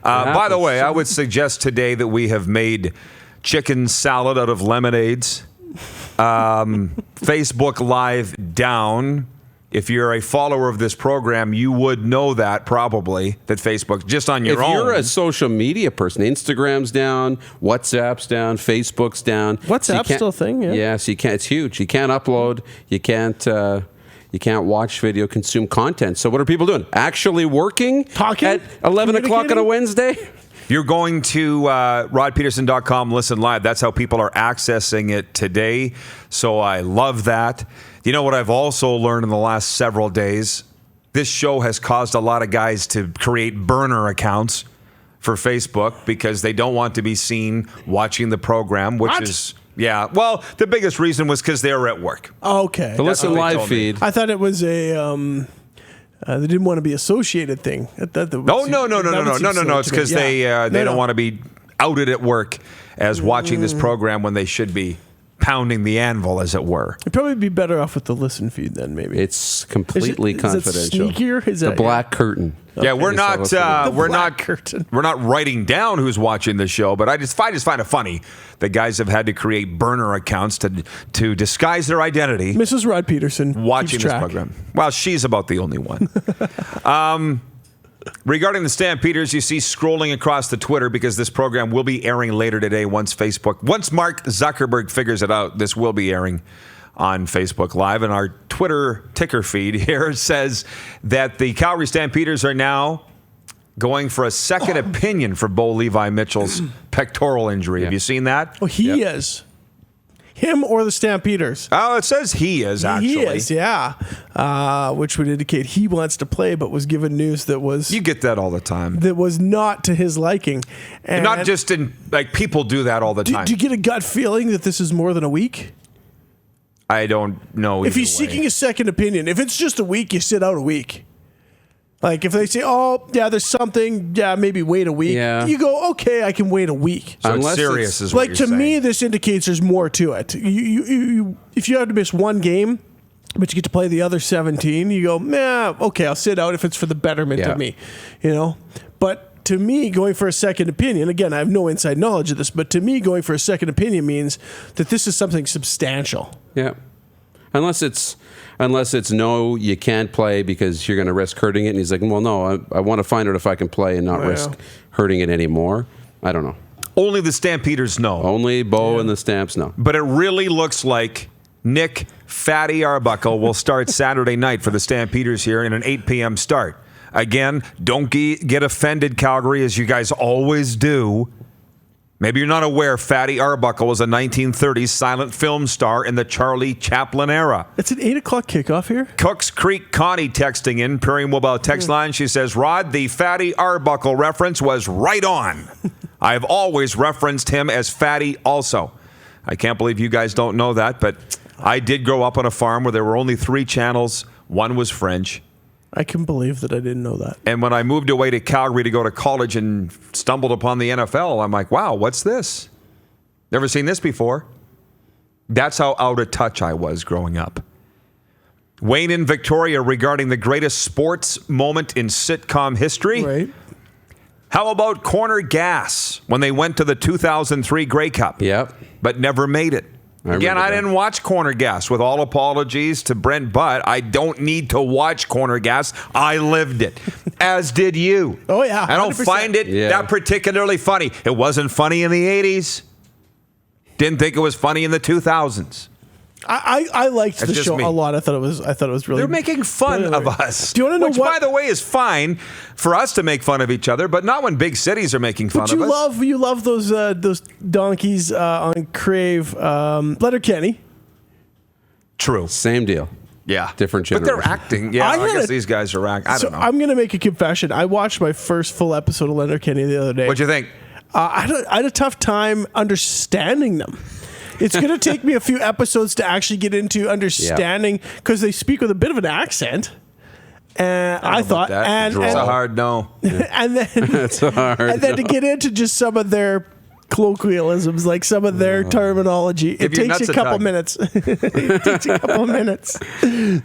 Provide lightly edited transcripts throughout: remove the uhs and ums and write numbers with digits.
By the way, I would suggest today that we have made chicken salad out of lemonades. Facebook Live down. If you're a follower of this program, you would know that probably, that Facebook, just on your own. If you're a social media person, Instagram's down, WhatsApp's down, Facebook's down. WhatsApp's still a thing, yeah. Yeah, so you can't, it's huge. You can't upload, you can't watch video, consume content. So what are people doing? Actually working? Talking? At 11 o'clock on a Wednesday? You're going to rodpeterson.com, listen live. That's how people are accessing it today. So I love that. You know what I've also learned in the last several days? This show has caused a lot of guys to create burner accounts for Facebook because they don't want to be seen watching the program, which is... Yeah, well, the biggest reason was because they were at work. Okay. The listen live feed. I thought it was a... they didn't want to be associated thing. No. It's because they don't want to be outed at work as watching this program when they should be pounding the anvil, as it were. You'd probably be better off with the listen feed then, maybe. It's completely confidential. Is it sneakier? Is the black curtain. Yeah, we're not writing down who's watching the show, but I just find it funny that guys have had to create burner accounts to disguise their identity. Mrs. Rod Pedersen watching this program. Well, she's about the only one. Regarding the Stampeders, you see scrolling across the Twitter because this program will be airing later today once Mark Zuckerberg figures it out, this will be airing on Facebook Live. And our Twitter ticker feed here says that the Calgary Stampeders are now going for a second opinion for Bo Levi Mitchell's pectoral injury. Yeah. Have you seen that? Oh, he is. Him or the Stampeders? Oh, it says he is, actually. He is, yeah. Which would indicate he wants to play, but was given news that was... You get that all the time. That was not to his liking. And not just in... Like, people do that all the time. Do you get a gut feeling that this is more than a week? I don't know. If he's seeking a second opinion, if it's just a week, you sit out a week. Like, if they say, oh, yeah, there's something, yeah, maybe wait a week. Yeah. You go, okay, I can wait a week. So it's serious is what you're saying. Like, to me, this indicates there's more to it. If you have to miss one game, but you get to play the other 17, you go, okay, I'll sit out if it's for the betterment of me. You know? But to me, going for a second opinion, again, I have no inside knowledge of this, but to me, going for a second opinion means that this is something substantial. Yeah. Unless it's no, you can't play because you're going to risk hurting it. And he's like, well, no, I want to find out if I can play and not risk hurting it anymore. I don't know. Only the Stampeders know. Only Bo and the Stamps know. But it really looks like Nick Fatty Arbuckle will start Saturday night for the Stampeders here in an 8 p.m. start. Again, don't get offended, Calgary, as you guys always do. Maybe you're not aware Fatty Arbuckle was a 1930s silent film star in the Charlie Chaplin era. It's an 8 o'clock kickoff here? Cooks Creek Connie texting in, Prairie Mobile text line. She says, Rod, the Fatty Arbuckle reference was right on. I've always referenced him as Fatty also. I can't believe you guys don't know that, but I did grow up on a farm where there were only 3 channels. One was French. I can believe that I didn't know that. And when I moved away to Calgary to go to college and stumbled upon the NFL, I'm like, wow, what's this? Never seen this before. That's how out of touch I was growing up. Wayne in Victoria regarding the greatest sports moment in sitcom history. Right. How about Corner Gas when they went to the 2003 Grey Cup? Yep. But never made it. Again, I didn't watch Corner Gas. With all apologies to Brent Butt, I don't need to watch Corner Gas. I lived it, as did you. Oh, yeah. 100%. I don't find it that particularly funny. It wasn't funny in the 80s. Didn't think it was funny in the 2000s. I liked the show a lot. I thought it was really. They're making fun of us. Do you want to know which, by the way, is fine for us to make fun of each other, but not when big cities are making fun of us. You love those donkeys on Crave, Letterkenny. True. Same deal. Yeah. Different generation. But they're acting. Yeah, I guess these guys are acting. I don't know. I'm going to make a confession. I watched my first full episode of Letterkenny the other day. What'd you think? I had a tough time understanding them. It's going to take me a few episodes to actually get into understanding because they speak with a bit of an accent. I thought, and it's a hard no. And then it's hard. And then to get into just some of their colloquialisms, like some of their terminology, it takes you a couple minutes. It takes a couple minutes.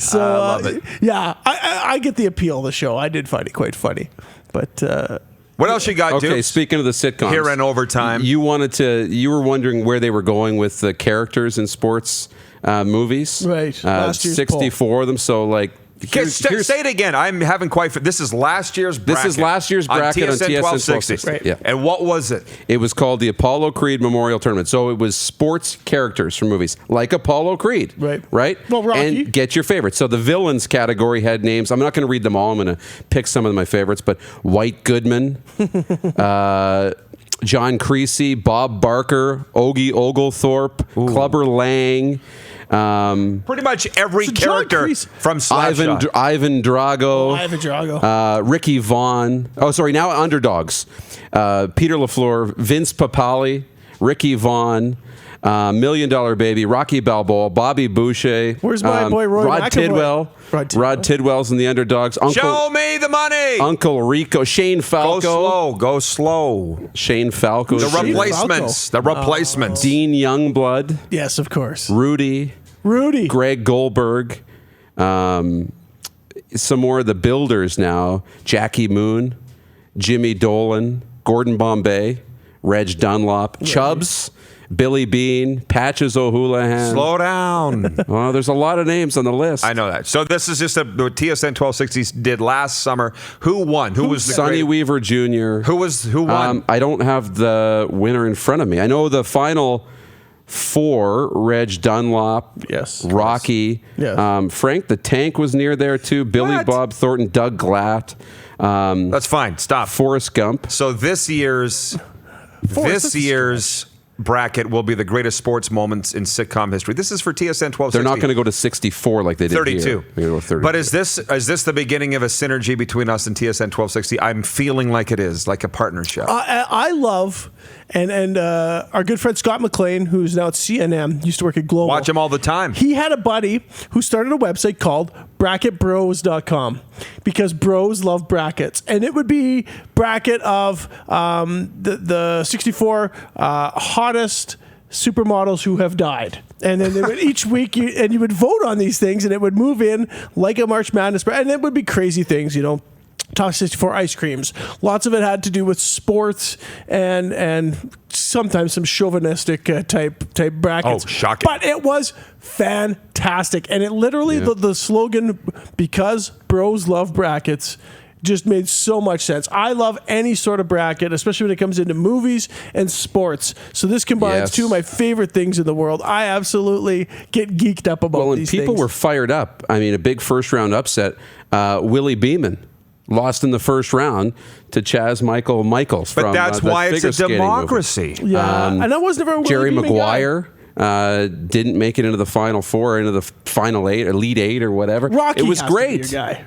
So I love it. Yeah, I get the appeal of the show. I did find it quite funny, but. What else you got, Okay, Dukes? speaking of the sitcoms. Here in overtime. You were wondering where they were going with the characters in sports movies. Right. Last year's 64 of them. So, like, Say it again. I'm having quite. This is last year's bracket. This is last year's bracket on TSN 1260. Right. Yeah. And what was it? It was called the Apollo Creed Memorial Tournament. So it was sports characters from movies, like Apollo Creed. Right. Right? Well, Rocky. And get your favorites. So the villains category had names. I'm not going to read them all. I'm going to pick some of my favorites. But White Goodman, John Creasy, Bob Barker, Ogie Oglethorpe, Clubber Lang. Pretty much every So John character Kreese- from Slapshot. Ivan Drago. Ivan Drago. Ricky Vaughn. Oh, sorry. Now Underdogs. Peter LaFleur, Vince Papali, Ricky Vaughn, $1 Million Baby, Rocky Balboa, Bobby Boucher. Where's my boy Roy Rod McAvoy? Tidwell. Rod Tidwell's in the Underdogs. Show me the money. Uncle Rico, Shane Falco. Go slow. Shane Falco. The Shane replacements. The replacements. Dean Youngblood. Yes, of course. Rudy. Greg Goldberg. Some more of the builders now. Jackie Moon. Jimmy Dolan. Gordon Bombay. Reg Dunlop. Chubbs. Billy Bean, Patches O'Houlihan. Slow down. Well, there's a lot of names on the list. I know that. So this is just what TSN 1260 did last summer. Who won? Who was the Sonny great- Weaver Jr. Who won? I don't have the winner in front of me. I know the final four: Reg Dunlop, Yes. Rocky, Yes. Frank the Tank was near there too. Billy What? Bob Thornton, Doug Glatt, That's fine. Stop. Forrest Gump. So this year's bracket will be the greatest sports moments in sitcom history. This is for TSN 1260. They're not going to go to 64 like they did 32. here. They're gonna go 32. But is this the beginning of a synergy between us and TSN 1260? I'm feeling like it is, like a partnership. I love, and our good friend Scott McLean, who's now at CNN, used to work at Global. Watch him all the time. He had a buddy who started a website called bracketbros.com because bros love brackets. And it would be bracket of the 64 hottest supermodels who have died. And then they would, each week you would vote on these things and it would move in like a March Madness. And it would be crazy things, Top 64 ice creams. Lots of it had to do with sports and sometimes some chauvinistic type brackets. Oh, shocking. But it was fantastic. And it literally, the slogan, because bros love brackets, just made so much sense. I love any sort of bracket, especially when it comes into movies and sports. So this combines two of my favorite things in the world. I absolutely get geeked up about these things. Well, and people were fired up. I mean, a big first-round upset. Willie Beeman lost in the first round to Chaz Michaels. But from, that's the why it's a figure skating democracy. movie. Yeah, and I was never a Willie Jerry Beeman Maguire didn't make it into the Final Four, into the Final Eight, Elite Eight, or whatever. Rocky it was has to be great. your guy.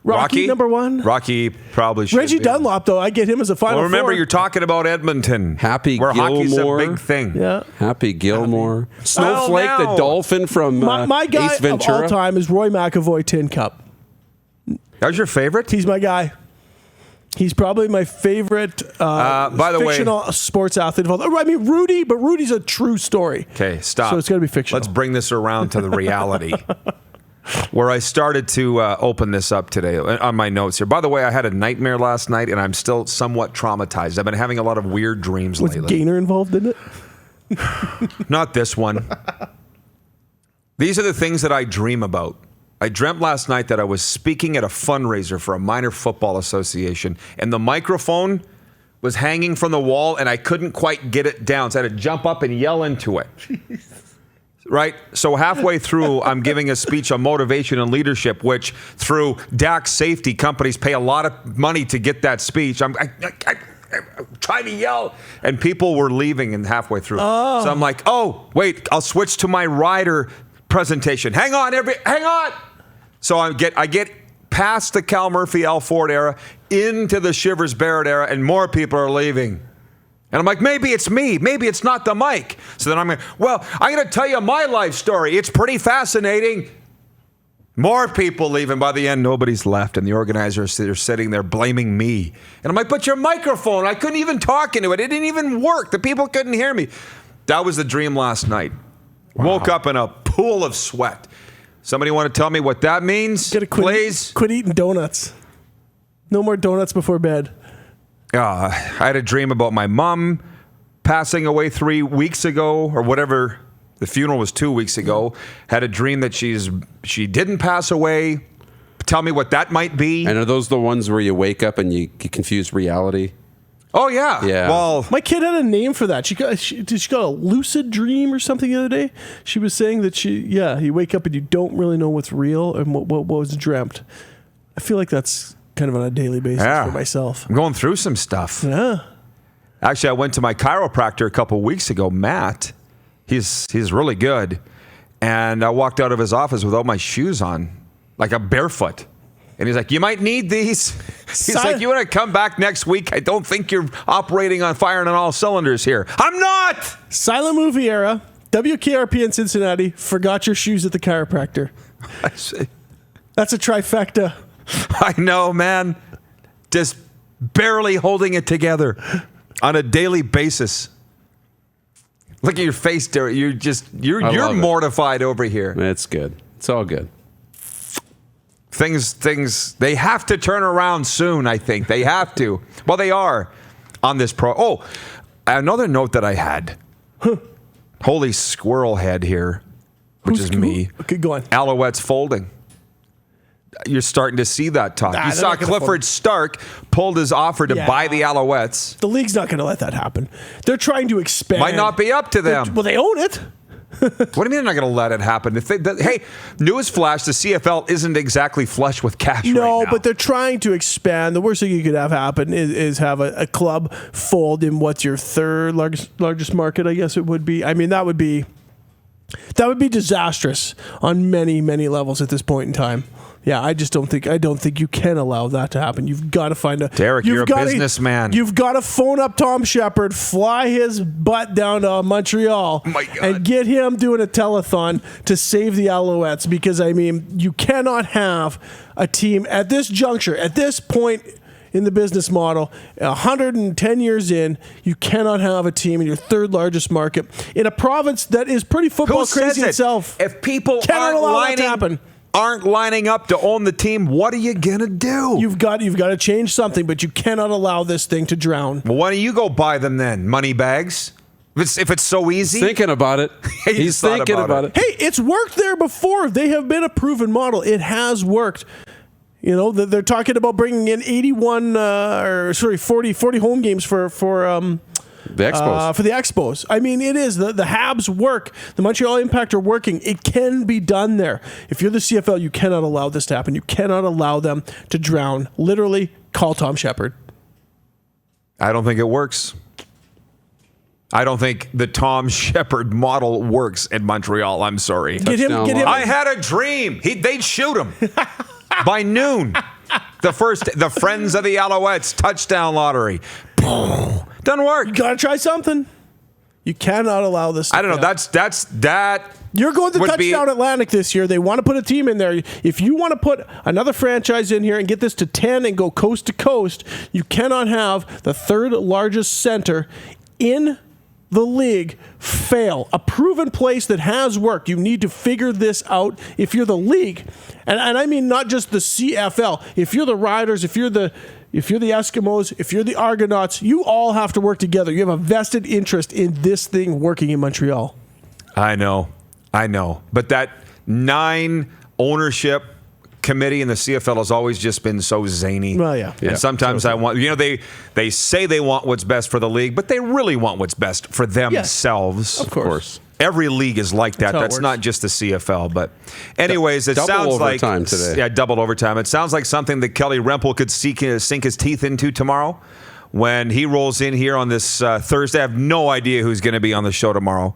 Rocky number one. Rocky probably should Reggie be. Dunlop, though, I get him as a Final Well, remember, Four. you're talking about Edmonton. Happy where hockey's a Gilmore. big thing. Yeah. Happy Gilmore. Snowflake, Well, the now. dolphin from My guy Ace Ventura. of all time is Roy McAvoy Tin Cup. That was your favorite? He's my guy. He's probably my favorite by the way- fictional sports athlete of all time. I mean, Rudy, but Rudy's a true story. Okay, stop. So it's got to be fictional. Let's bring this around to the reality. Where I started to open this up today on my notes here. By the way, I had a nightmare last night, and I'm still somewhat traumatized. I've been having a lot of weird dreams Was lately. Gaynor involved in it? Not this one. These are the things that I dream about. I dreamt last night that I was speaking at a fundraiser for a minor football association, and the microphone was hanging from the wall, and I couldn't quite get it down, so I had to jump up and yell into it. Right? So halfway through, I'm giving a speech on motivation and leadership, which through DAX safety companies pay a lot of money to get that speech. I'm trying to yell, and people were leaving and halfway through. So I'm like, oh, wait, I'll switch to my rider presentation. Hang on. So I get past the Cal Murphy, Al Ford era into the Shivers Barrett era, and more people are leaving. And I'm like, maybe it's me. Maybe it's not the mic. So then I'm going to tell you my life story. It's pretty fascinating. More people leaving. By the end, nobody's left. And the organizers are sitting there blaming me. And I'm like, but your microphone, I couldn't even talk into it. It didn't even work. The people couldn't hear me. That was the dream last night. Wow. Woke up in a pool of sweat. Somebody want to tell me what that means? Please. Quit eating donuts. No more donuts before bed. I had a dream about my mom passing away 3 weeks ago, or whatever. The funeral was 2 weeks ago. Had a dream that she didn't pass away. Tell me what that might be. And are those the ones where you wake up and you confuse reality? Oh, yeah. Yeah. Well, My kid had a name for that. She got a lucid dream or something the other day. She was saying that you wake up and you don't really know what's real and what was dreamt. I feel like that's kind of on a daily basis for myself. I'm going through some stuff. Yeah. Actually, I went to my chiropractor a couple of weeks ago, Matt. He's really good. And I walked out of his office without my shoes on, like I'm barefoot. And he's like, you might need these. He's like, you want to come back next week? I don't think you're operating on firing on all cylinders here. I'm not! Silent movie era. WKRP in Cincinnati. Forgot your shoes at the chiropractor. I see. That's a trifecta. I know, man. Just barely holding it together on a daily basis. Look at your face, Derek. You're mortified over here. It's good. It's all good. Things, they have to turn around soon, I think. They have to. Well, they are on this pro. Oh, another note that I had. Holy squirrel head here, which is me. Okay, go on. Alouettes folding. You're starting to see that talk. You saw Clifford Stark pulled his offer to buy the Alouettes. The league's not going to let that happen. They're trying to expand. Might not be up to them. Well, they own it. What do you mean they're not going to let it happen? Hey, newsflash, the CFL isn't exactly flush with cash right now. No, but they're trying to expand. The worst thing you could have happen is have a club fold in what's your third largest market, I guess it would be. I mean, that would be disastrous on many, many levels at this point in time. Yeah, I don't think you can allow that to happen. You've got to find Derek, you're a businessman. You've got to phone up Tom Shepard, fly his butt down to Montreal, and get him doing a telethon to save the Alouettes. Because, I mean, you cannot have a team at this juncture, at this point in the business model, 110 years in, you cannot have a team in your third largest market in a province that is pretty football crazy itself. If people aren't lining up to own the team, what are you gonna do? You've got to change something, but you cannot allow this thing to drown. Well, why don't you go buy them then, money bags? If it's so easy. He's thinking about it. He's thinking about it. Hey, it's worked there before. They have been a proven model. It has worked. You know, they're talking about bringing in 40 home games for the Expos. For the Expos. I mean, it is. The Habs work. The Montreal Impact are working. It can be done there. If you're the CFL, you cannot allow this to happen. You cannot allow them to drown. Literally, call Tom Shepard. I don't think it works. I don't think the Tom Shepard model works in Montreal. I'm sorry. Get him. I had a dream. They'd shoot him by noon. The Friends of the Alouettes touchdown lottery. Doesn't work. You gotta try something. You cannot allow this. I don't know. That's that. You're going to Touchdown Atlantic this year. They want to put a team in there. If you want to put another franchise in here and get this to 10 and go coast to coast, you cannot have the third largest center in the league fail. A proven place that has worked. You need to figure this out if you're the league. And I mean not just the CFL. If you're the Riders, if you're the Eskimos, if you're the Argonauts, you all have to work together. You have a vested interest in this thing working in Montreal. I know. But that 9 ownership committee in the CFL has always just been so zany. Well, yeah. And sometimes I want, they say they want what's best for the league, but they really want what's best for themselves. Yes, of course. Every league is like that. That's not just the CFL. But anyways, it sounds like double overtime today. Yeah, double overtime. It sounds like something that Kelly Rempel could sink his teeth into tomorrow when he rolls in here on this Thursday. I have no idea who's going to be on the show tomorrow.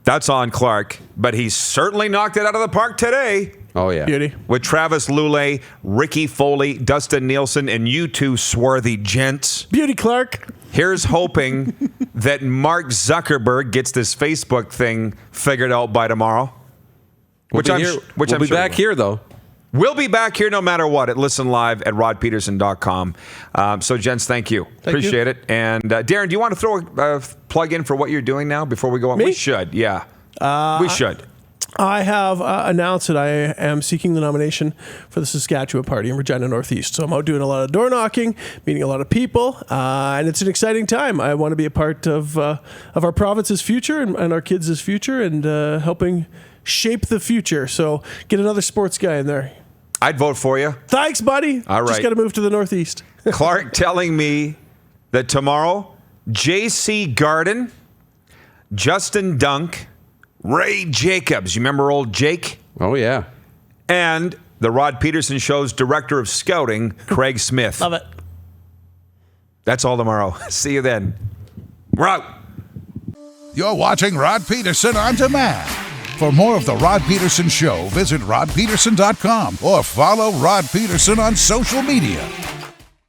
That's on Clark, but he certainly knocked it out of the park today. Oh, yeah. Beauty. With Travis Lulay, Ricky Foley, Dustin Nielsen, and you two swarthy gents. Beauty, Clark. Here's hoping that Mark Zuckerberg gets this Facebook thing figured out by tomorrow. We'll be back here, though. We'll be back here no matter what at Listen Live at rodpeterson.com. So, gents, thank you. Appreciate it. And, Darren, do you want to throw a plug in for what you're doing now before we go on? Me? We should, yeah. We should. I have announced that I am seeking the nomination for the Saskatchewan Party in Regina Northeast. So I'm out doing a lot of door knocking, meeting a lot of people, and it's an exciting time. I want to be a part of our province's future and our kids' future and helping shape the future. So get another sports guy in there. I'd vote for you. Thanks, buddy. All right. Just got to move to the Northeast. Clark telling me that tomorrow, J.C. Garden, Justin Dunk, Ray Jacobs, you remember old Jake? Oh, yeah. And the Rod Pedersen Show's Director of Scouting, Craig Smith. Love it. That's all tomorrow. See you then. We're out. You're watching Rod Pedersen On Demand. For more of The Rod Pedersen Show, visit rodpedersen.com or follow Rod Pedersen on social media.